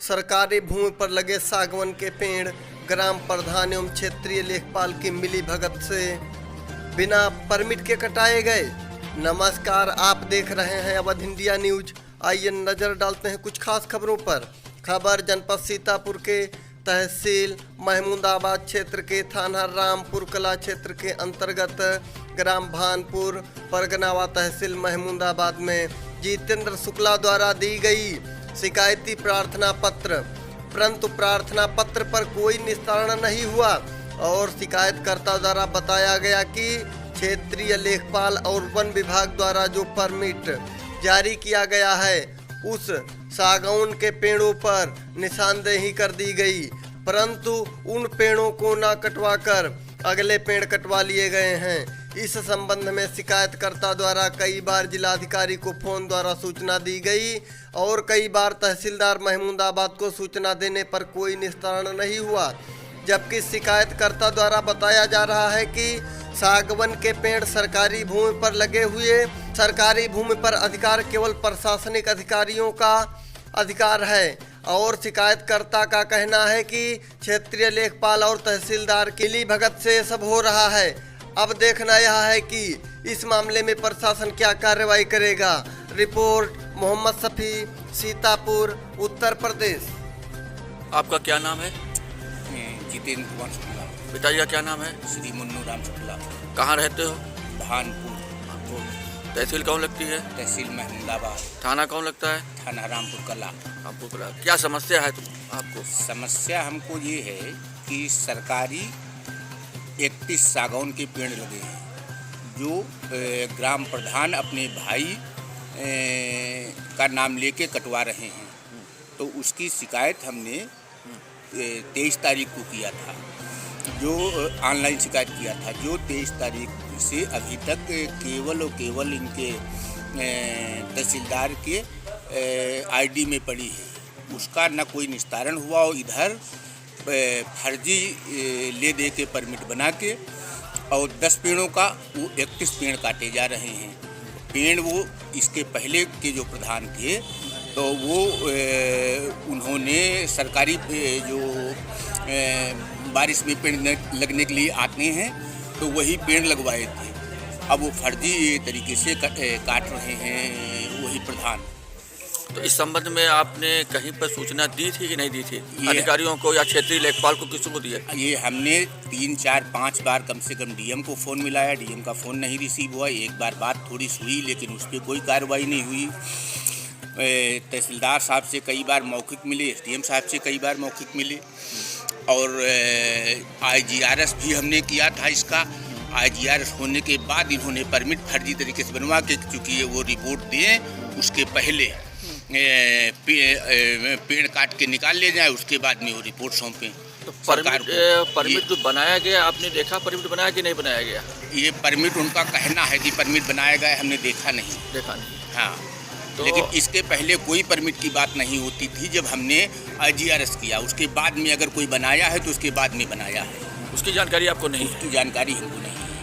सरकारी भूमि पर लगे सागवन के पेड़ ग्राम प्रधान एवं क्षेत्रीय लेखपाल की मिली भगत से बिना परमिट के कटाए गए। नमस्कार, आप देख रहे हैं अवध इंडिया न्यूज। आइए नजर डालते हैं कुछ खास खबरों पर। खबर जनपद सीतापुर के तहसील महमूदाबाद क्षेत्र के थाना रामपुर कला क्षेत्र के अंतर्गत ग्राम भानपुर परगनावा तहसील महमूदाबाद में जितेंद्र शुक्ला द्वारा दी गई शिकायती प्रार्थना पत्र, परंतु प्रार्थना पत्र पर कोई निस्तारण नहीं हुआ और शिकायतकर्ता द्वारा बताया गया कि क्षेत्रीय लेखपाल और वन विभाग द्वारा जो परमिट जारी किया गया है उस सागौन के पेड़ों पर निशानदेही कर दी गई, परंतु उन पेड़ों को न कटवाकर अगले पेड़ कटवा लिए गए हैं। इस संबंध में शिकायतकर्ता द्वारा कई बार जिलाधिकारी को फोन द्वारा सूचना दी गई और कई बार तहसीलदार महमूदाबाद को सूचना देने पर कोई निस्तारण नहीं हुआ, जबकि शिकायतकर्ता द्वारा बताया जा रहा है कि सागवन के पेड़ सरकारी भूमि पर लगे हुए, सरकारी भूमि पर अधिकार केवल प्रशासनिक अधिकारियों का अधिकार है और शिकायतकर्ता का कहना है कि क्षेत्रीय लेखपाल और तहसीलदार की मिली भगत से सब हो रहा है। अब देखना यह है कि इस मामले में प्रशासन क्या कार्रवाई करेगा। रिपोर्ट मोहम्मद शफी, सीतापुर, उत्तर प्रदेश। आपका क्या नाम है? जितेंद्र कुमार शुक्ला। पिताजी का क्या नाम है? श्री मुन्नू राम शुक्ला। कहाँ रहते हो? भानपुर। तहसील कौन लगती है? तहसील महमूदाबाद। थाना कौन लगता है? थाना रामपुर कला। रामपुर कला। क्या समस्या है आपको? समस्या हमको ये है कि सरकारी 31 सागौन के पेड़ लगे हैं जो ग्राम प्रधान अपने भाई का नाम लेके कटवा रहे हैं, तो उसकी शिकायत हमने 23 तारीख को किया था, जो ऑनलाइन शिकायत किया था, जो 23 तारीख से अभी तक केवल और केवल इनके तहसीलदार के आईडी में पड़ी है। उसका न कोई निस्तारण हुआ और इधर फर्जी ले दे के परमिट बना के और 10 पेड़ों का वो 31 पेड़ काटे जा रहे हैं। पेड़ वो इसके पहले के जो प्रधान थे तो वो उन्होंने सरकारी जो बारिश में पेड़ लगने के लिए आते हैं तो वही पेड़ लगवाए थे। अब वो फर्जी तरीके से काट रहे हैं वही प्रधान। तो इस संबंध में आपने कहीं पर सूचना दी थी कि नहीं दी थी? अधिकारियों को या क्षेत्रीय लेखपाल को किसी को दिया? ये हमने 3, 4, 5 बार कम से कम डीएम को फ़ोन मिलाया, डीएम का फ़ोन नहीं रिसीव हुआ। एक बार बात थोड़ी हुई लेकिन उस पर कोई कार्रवाई नहीं हुई। तहसीलदार साहब से कई बार मौखिक मिले, एसडीएम साहब से कई बार मौखिक मिले और IGRS भी हमने किया था। इसका IGRS होने के बाद इन्होंने परमिट फर्जी तरीके से बनवा के, चूँकि वो रिपोर्ट दें उसके पहले पेड़ काट के निकाल ले जाए, उसके बाद में वो रिपोर्ट सौंपें। तो परमिट जो बनाया गया, आपने देखा परमिट बनाया कि नहीं बनाया गया? ये परमिट उनका कहना है कि परमिट बनाया गया, हमने देखा नहीं। हाँ, तो लेकिन इसके पहले कोई परमिट की बात नहीं होती थी। जब हमने IGRS किया उसके बाद में अगर कोई बनाया है तो उसके बाद में बनाया है। उसकी जानकारी आपको नहीं? उसकी जानकारी हमको नहीं।